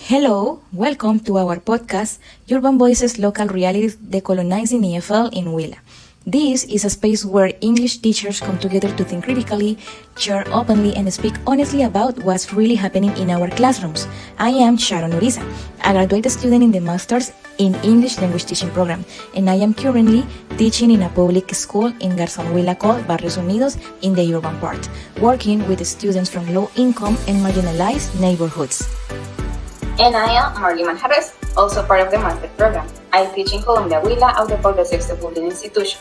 Hello, welcome to our podcast, Urban Voices Local Realities Decolonizing EFL in Huila. This is a space where English teachers come together to think critically, share openly, and speak honestly about what's really happening in our classrooms. I am Sharon Uriza, a graduate student in the Master's in English Language Teaching program, and I am currently teaching in a public school in Garzón Huila called Barrios Unidos in the urban part, working with students from low-income and marginalized neighborhoods. And I am Marley Manjarres, also part of the master program. I teach in Colombia, Huila, out of the sixth public institution.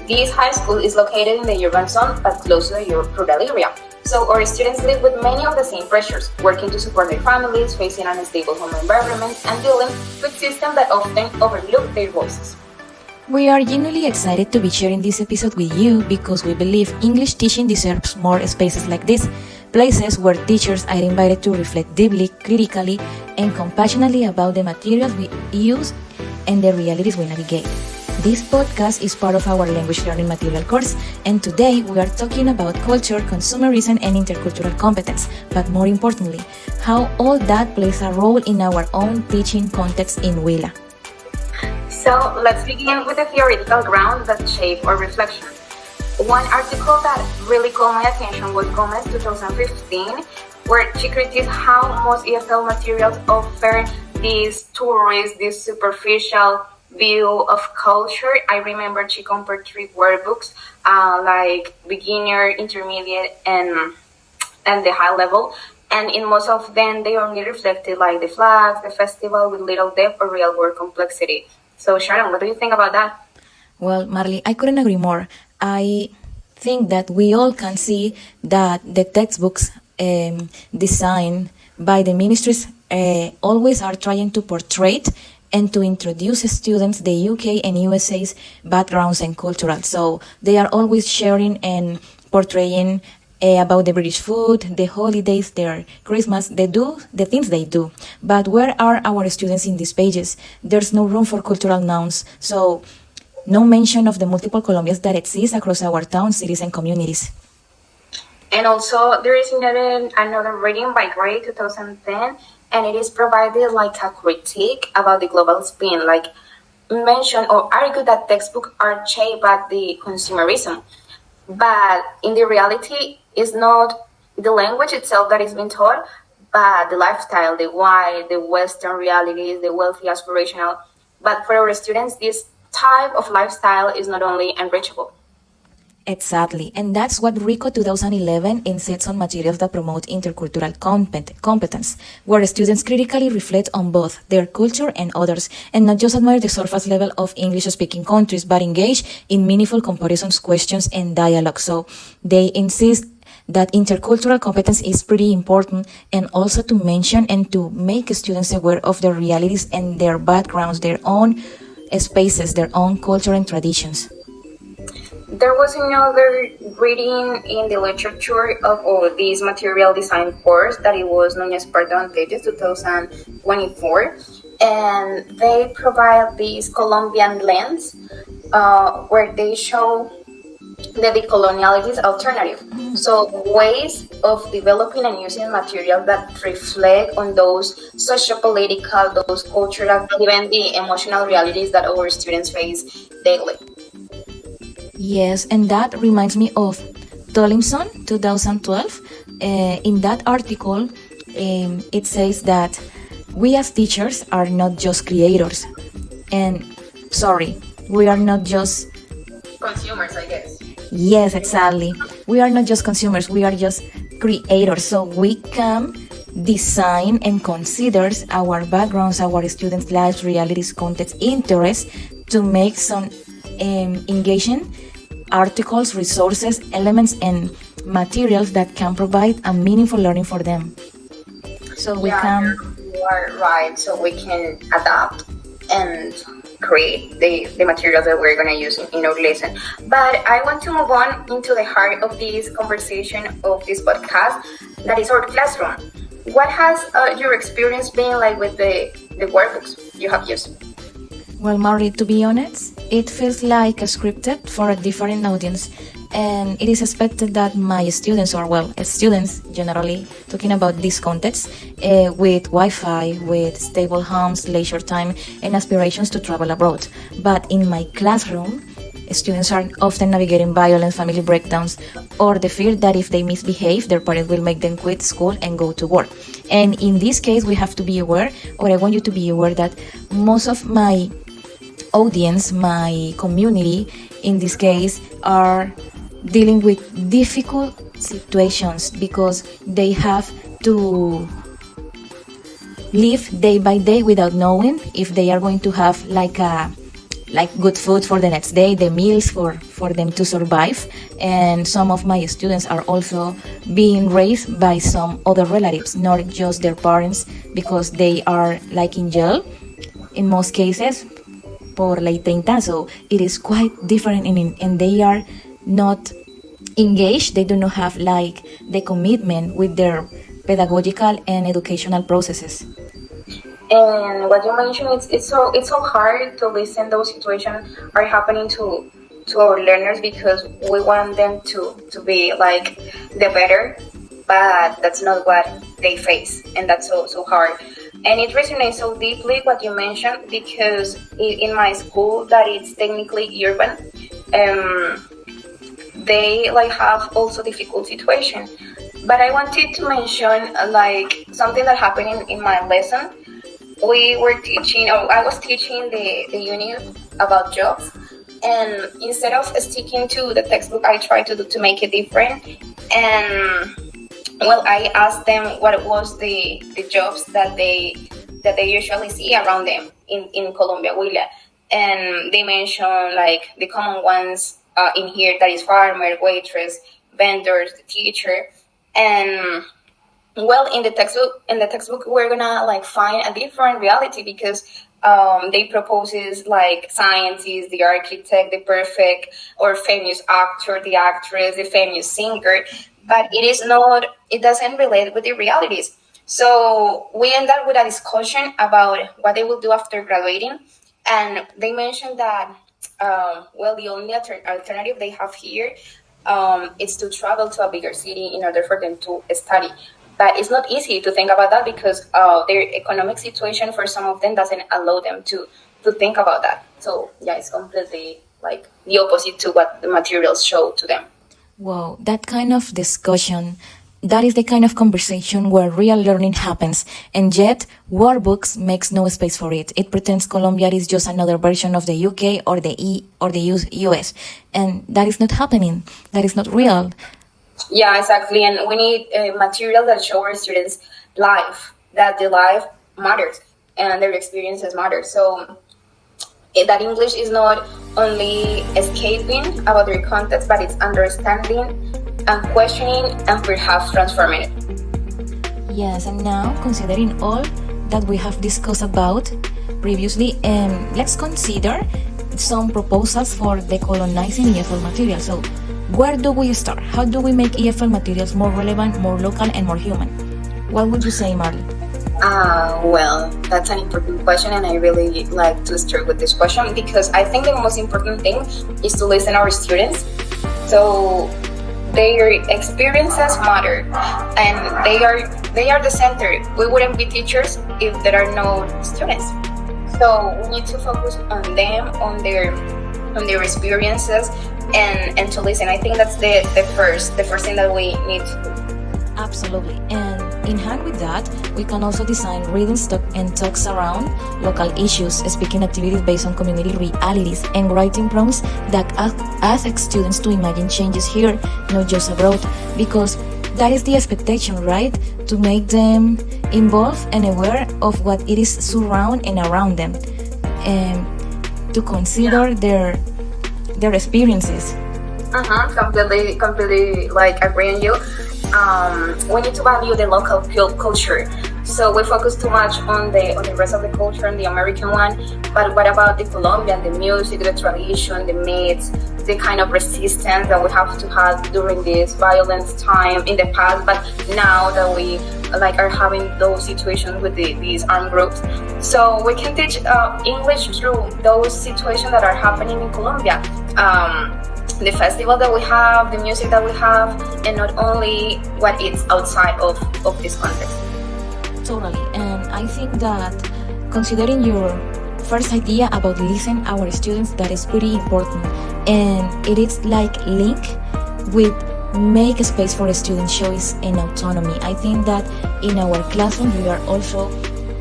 This high school is located in the urban zone, but close to the rural area. So our students live with many of the same pressures, working to support their families, facing an unstable home environment, and dealing with systems that often overlook their voices. We are genuinely excited to be sharing this episode with you because we believe English teaching deserves more spaces like this, places where teachers are invited to reflect deeply, critically, and compassionately about the materials we use and the realities we navigate. This podcast is part of our language learning material course, and today we are talking about culture, consumerism, and intercultural competence, but more importantly, how all that plays a role in our own teaching context in Huila. So let's begin with the theoretical ground that shape our reflection. One article that really caught my attention was Gomez 2015, where she critiques how most EFL materials offer this tourist, this superficial view of culture. I remember she compared three workbooks, like beginner, intermediate, and the high level. And in most of them, they only reflected like the flags, the festival with little depth or real world complexity. So Sharon, what do you think about that? Well, Marley, I couldn't agree more. I think that we all can see that the textbooks designed by the ministries always are trying to portray and to introduce students the UK and USA's backgrounds and cultural. So they are always sharing and portraying about the British food, the holidays, their Christmas, the things they do. But where are our students in these pages? There's no room for cultural nouns. So no mention of the multiple Colombias that exist across our towns, cities, and communities. And also, there is another reading by Gray 2010, and it is provided like a critique about the global spin, like mention or argue that textbooks are shaped by the consumerism. But in the reality, it's not the language itself that is being taught, but the lifestyle, the why, the Western realities, the wealthy aspirational. But for our students, this type of lifestyle is not only unreachable. Exactly, and that's what RICO 2011 insists on materials that promote intercultural competence, where students critically reflect on both their culture and others, and not just admire the surface level of English-speaking countries, but engage in meaningful comparisons, questions, and dialogue. So they insist that intercultural competence is pretty important, and also to mention and to make students aware of their realities and their backgrounds, their own spaces, their own culture and traditions. There was another reading in the literature of this material design course that it was Núñez Pardo and Pages 2024, and they provide this Colombian lens where they show the decolonialities alternative. So ways of developing and using material that reflect on those socio-political, those cultural, even the emotional realities that our students face daily. Yes, and that reminds me of Tolimson 2012. In that article, it says that we as teachers are not just creators. We are not just consumers, I guess. Yes, exactly. We are not just consumers, we are just creators. So we can design and consider our backgrounds, our students' lives, realities, context, interests to make some engaging articles, resources, elements, and materials that can provide a meaningful learning for them. So you are right. So we can adapt and create the materials that we're going to use in our lesson. But I want to move on into the heart of this conversation of this podcast, that is our classroom. What has your experience been like with the workbooks you have used? Well, Mari, to be honest, it feels like a scripted for a different audience. and it is expected that my students, or well, students generally, talking about this context, with Wi-Fi, with stable homes, leisure time, and aspirations to travel abroad. But in my classroom, students are often navigating violence, family breakdowns, or the fear that if they misbehave, their parents will make them quit school and go to work. And in this case, we have to be aware, or I want you to be aware, that most of my audience, my community, in this case, are dealing with difficult situations because they have to live day by day without knowing if they are going to have like good food for the next day, the meals for them to survive. And some of my students are also being raised by some other relatives, not just their parents, because they are like in jail in most cases por ley 30. So it is quite different, and they are not engaged. They do not have like the commitment with their pedagogical and educational processes. And what you mentioned, it's so hard to listen. Those situations are happening to our learners because we want them to be like the better, but that's not what they face, and that's so hard. And it resonates so deeply what you mentioned, because in my school that it's technically urban, they like have also difficult situation. But I wanted to mention like something that happened in my lesson. We were teaching, or I was teaching the unit about jobs, and instead of sticking to the textbook, I tried to make it different. And well, I asked them what was the jobs that they usually see around them in Colombia, Huila, and they mentioned like the common ones in here, that is farmer, waitress, vendors, the teacher. And well, in the textbook, we're gonna like find a different reality, because they proposes like scientist, the architect, the perfect or famous actor, the actress, the famous singer, but it doesn't relate with the realities. So we end up with a discussion about what they will do after graduating, and they mentioned that well, the only alternative they have here is to travel to a bigger city in order for them to study. But it's not easy to think about that, because their economic situation for some of them doesn't allow them to think about that. So yeah, it's completely like the opposite to what the materials show to them. Wow, that kind of discussion, that is the kind of conversation where real learning happens, and yet war books makes no space for it. It pretends Colombia is just another version of the UK or the US, and that is not happening. That is not real. Yeah, exactly. And we need material that show our students life, that the life matters and their experiences matter. So that English is not only escaping about their context, but it's understanding and questioning and perhaps transforming it. Yes, and now considering all that we have discussed about previously, let's consider some proposals for decolonizing EFL material. So where do we start? How do we make EFL materials more relevant, more local, and more human? What would you say, Marley? Well, that's an important question, and I really like to start with this question, because I think the most important thing is to listen to our students. So their experiences matter, and they are the center. We wouldn't be teachers if there are no students. So we need to focus on them, on their experiences, and to listen. I think that's the first thing that we need to do. Absolutely. And in hand with that, we can also design reading stock and talks around local issues, speaking activities based on community realities, and writing prompts that ask students to imagine changes here, not just abroad, because that is the expectation, right? To make them involved and aware of what it is surround and around them, and to consider their experiences. Completely like agree on you. We need to value the local culture. So we focus too much on the rest of the culture and the American one. But what about the Colombian, the music, the tradition, the myths, the kind of resistance that we have to have during this violence time in the past, but now that we like are having those situations with these armed groups. So we can teach English through those situations that are happening in Colombia. the festival that we have, the music that we have, and not only what is outside of this context. Totally. And I think that considering your first idea about listen our students, that is pretty important. And it is like link with make a space for student choice and autonomy. I think that in our classroom we are also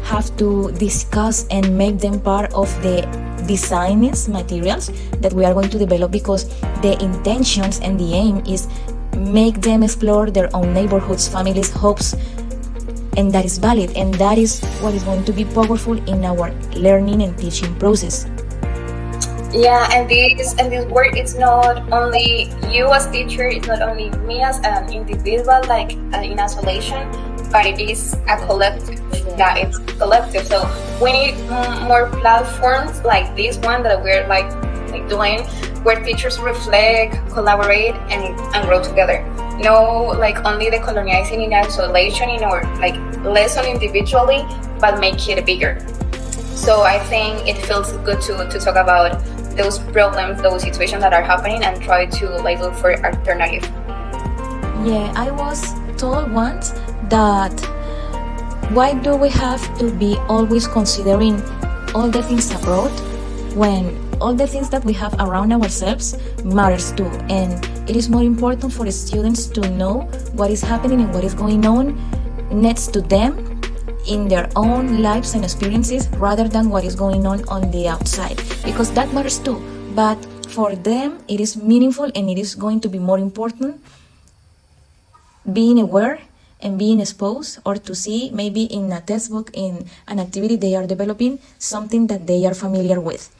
have to discuss and make them part of the designs materials that we are going to develop, because the intentions and the aim is make them explore their own neighborhoods, families, hopes, and that is valid, and that is what is going to be powerful in our learning and teaching process. Yeah, and this work is not only you as teacher, it's not only me as an individual, like in isolation, but it is a collective. Yeah, it's collective. So we need more platforms like this one that we're like doing, where teachers reflect, collaborate, and grow together. No, like only decolonizing in isolation in our like lesson individually, but make it bigger. So I think it feels good to talk about those problems, those situations that are happening, and try to like look for alternative. Yeah, I was told once that why do we have to be always considering all the things abroad when all the things that we have around ourselves matters too, and it is more important for the students to know what is happening and what is going on next to them in their own lives and experiences, rather than what is going on the outside, because that matters too, but for them it is meaningful, and it is going to be more important being aware and being exposed, or to see maybe in a textbook, in an activity they are developing, something that they are familiar with.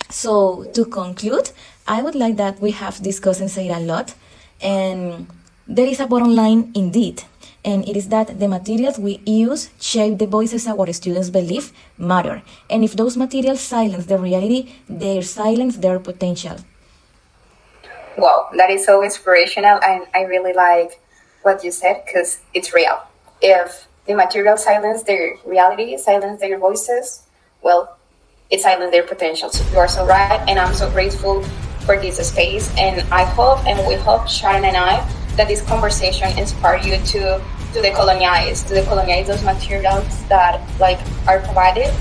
So to conclude, I would like that we have discussed and said a lot, and there is a bottom line indeed, and it is that the materials we use shape the voices our students believe matter, and if those materials silence the reality, they silence their potential. Wow, that is so inspirational, and I really like what you said, because it's real. If the material silence their reality, silence their voices, well, it silences their potential. So you are so right, and I'm so grateful for this space, and I hope, and we hope, Sharon and I, that this conversation inspire you to decolonize those materials that like are provided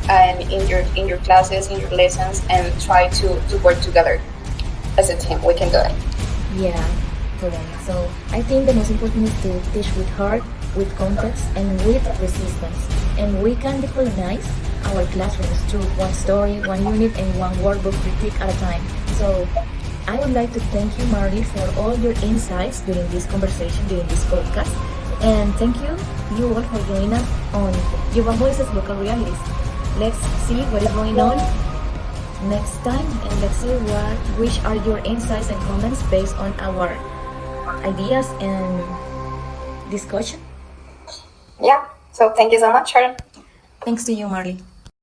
and in your classes, in your lessons, and try to work together as a team. We can do it. Yeah, totally. So I think the most important is to teach with heart, with context, and with resistance. And we can decolonize our classrooms through one story, one unit, and one workbook critique at a time. So I would like to thank you, Marley, for all your insights during this conversation, during this podcast. And thank you all for joining us on Yuba Voices Local Realities. Let's see what is going on next time, and let's see which are your insights and comments based on our ideas and discussion. Yeah, so thank you so much, Sharon. Thanks to you, Marley.